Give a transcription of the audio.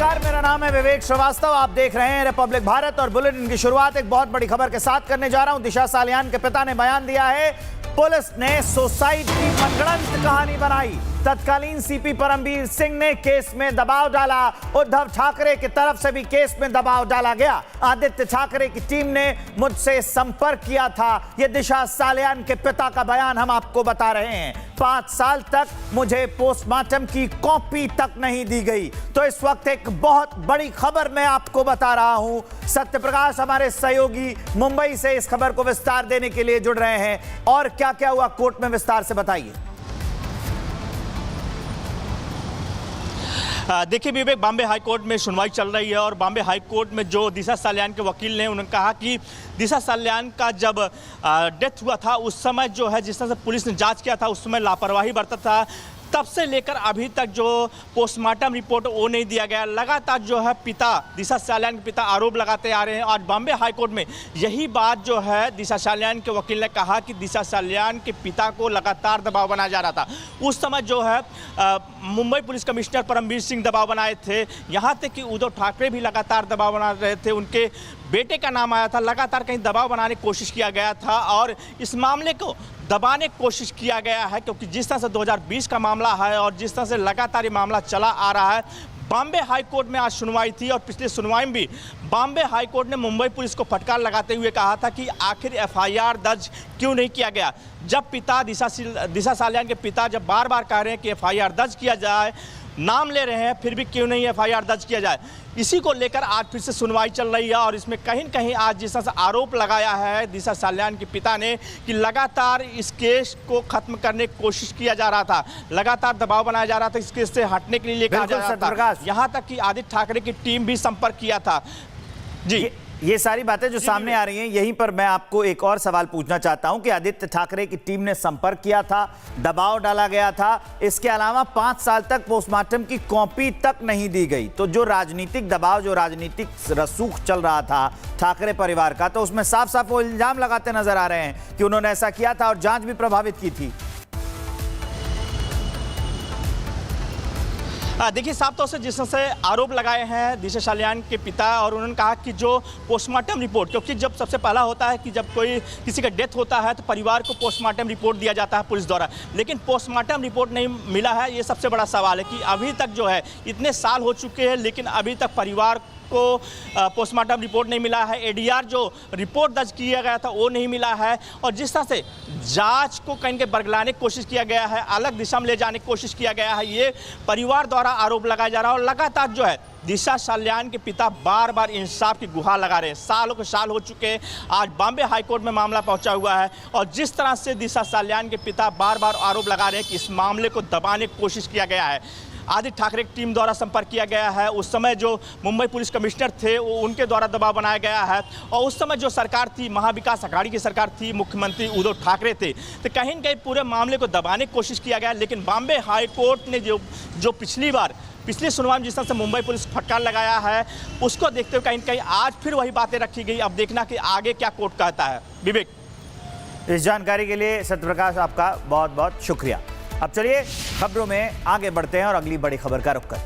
नमस्कार, मेरा नाम है विवेक श्रीवास्तव। आप देख रहे हैं रिपब्लिक भारत और बुलेटिन की शुरुआत एक बहुत बड़ी खबर के साथ करने जा रहा हूं। दिशा सालियान के पिता ने बयान दिया है, पुलिस ने सुसाइड की मनगढ़ंत कहानी बनाई। तत्कालीन सीपी परमबीर सिंह ने केस में दबाव डाला। उद्धव ठाकरे की तरफ से भी केस में दबाव डाला गया। आदित्य ठाकरे की टीम ने मुझसे संपर्क किया था। यह दिशा सालियान के पिता का बयान हम आपको बता रहे हैं। 5 साल तक मुझे पोस्टमार्टम की कॉपी तक नहीं दी गई। तो इस वक्त एक बहुत बड़ी खबर मैं आपको बता रहा हूं। सत्यप्रकाश हमारे सहयोगी मुंबई से इस खबर को विस्तार देने के लिए जुड़ रहे हैं। और क्या क्या हुआ कोर्ट में, विस्तार से बताइए। देखिए विवेक, बॉम्बे हाई कोर्ट में सुनवाई चल रही है और बॉम्बे हाई कोर्ट में जो दिशा सालियान के वकील ने उन्होंने कहा कि दिशा सालियान का जब डेथ हुआ था उस समय जो है जिस तरह से पुलिस ने जांच किया था उस समय लापरवाही बरता था। तब से लेकर अभी तक जो पोस्टमार्टम रिपोर्ट वो नहीं दिया गया। लगातार जो है पिता, दिशा सालियान के पिता आरोप लगाते आ रहे हैं। आज बॉम्बे हाई कोर्ट में यही बात जो है दिशा सालियान के वकील ने कहा कि दिशा सालियान के पिता को लगातार दबाव बनाया जा रहा था। उस समय जो है मुंबई पुलिस कमिश्नर परमबीर सिंह दबाव बनाए थे, यहाँ तक कि उद्धव ठाकरे भी लगातार दबाव बना रहे थे। उनके बेटे का नाम आया था, लगातार कहीं दबाव बनाने की कोशिश किया गया था और इस मामले को दबाने की कोशिश किया गया है। क्योंकि जिस तरह से 2020 का मामला है और जिस तरह से लगातार ये मामला चला आ रहा है, बॉम्बे हाई कोर्ट में आज सुनवाई थी और पिछली सुनवाई में भी बॉम्बे हाई कोर्ट ने मुंबई पुलिस को फटकार लगाते हुए कहा था कि आखिर एफआईआर दर्ज क्यों नहीं किया गया। जब पिता दिशा सालियान के पिता जब बार बार कह रहे हैं कि एफआईआर दर्ज किया जाए, नाम ले रहे हैं, फिर भी क्यों नहीं एफआईआर दर्ज किया जाए, इसी को लेकर आज फिर से सुनवाई चल रही है। और इसमें कहीं न कहीं आज जिस तरह से आरोप लगाया है दिशा सालियान के पिता ने कि लगातार इस केस को खत्म करने की कोशिश किया जा रहा था, लगातार दबाव बनाया जा रहा था, इस केस से हटने के लिए कहा जा रहा था। यहाँ तक कि आदित्य ठाकरे की टीम भी संपर्क किया था। जी, ये सारी बातें जो सामने आ रही हैं, यहीं पर मैं आपको एक और सवाल पूछना चाहता हूं कि आदित्य ठाकरे की टीम ने संपर्क किया था, दबाव डाला गया था, इसके अलावा 5 साल तक पोस्टमार्टम की कॉपी तक नहीं दी गई। तो जो राजनीतिक दबाव, जो राजनीतिक रसूख चल रहा था ठाकरे परिवार का, तो उसमें साफ साफ वो इल्जाम लगाते नजर आ रहे हैं कि उन्होंने ऐसा किया था और जांच भी प्रभावित की थी। देखिए, साफ तौर से जिस तरह से आरोप लगाए हैं दिशा सालियान के पिता, और उन्होंने कहा कि जो पोस्टमार्टम रिपोर्ट, क्योंकि जब सबसे पहला होता है कि जब कोई किसी का डेथ होता है तो परिवार को पोस्टमार्टम रिपोर्ट दिया जाता है पुलिस द्वारा, लेकिन पोस्टमार्टम रिपोर्ट नहीं मिला है। ये सबसे बड़ा सवाल है कि अभी तक जो है इतने साल हो चुके हैं लेकिन अभी तक परिवार को पोस्टमार्टम रिपोर्ट नहीं मिला है। एडीआर जो रिपोर्ट दर्ज किया गया था वो नहीं मिला है। और जिस तरह से जांच को कहीं के बरगलाने की कोशिश किया गया है, अलग दिशा में ले जाने की कोशिश किया गया है, ये परिवार द्वारा आरोप लगाया जा रहा है। और लगातार जो है दिशा सालियान के पिता बार बार इंसाफ की गुहार लगा रहे हैं। सालों के साल हो चुके हैं, आज बॉम्बे हाई कोर्ट में मामला पहुंचा हुआ है और जिस तरह से दिशा सालियान के पिता बार बार आरोप लगा रहे हैं कि इस मामले को दबाने की कोशिश किया गया है। आदित्य ठाकरे की टीम द्वारा संपर्क किया गया है, उस समय जो मुंबई पुलिस कमिश्नर थे वो उनके द्वारा दबाव बनाया गया है, और उस समय जो सरकार थी, महाविकास अघाड़ी की सरकार थी, मुख्यमंत्री उद्धव ठाकरे थे, तो कहीं न कहीं पूरे मामले को दबाने की कोशिश किया गया। लेकिन बॉम्बे हाई कोर्ट ने जो पिछली सुनवाई में जिस तरह से मुंबई पुलिस फटकार लगाया है, उसको देखते हुए कहीं न कहीं आज फिर वही बातें रखी गई। अब देखना कि आगे क्या कोर्ट कहता है। विवेक, इस जानकारी के लिए सत्यप्रकाश आपका बहुत बहुत शुक्रिया। अब चलिए खबरों में आगे बढ़ते हैं और अगली बड़ी खबर का रुख करते हैं।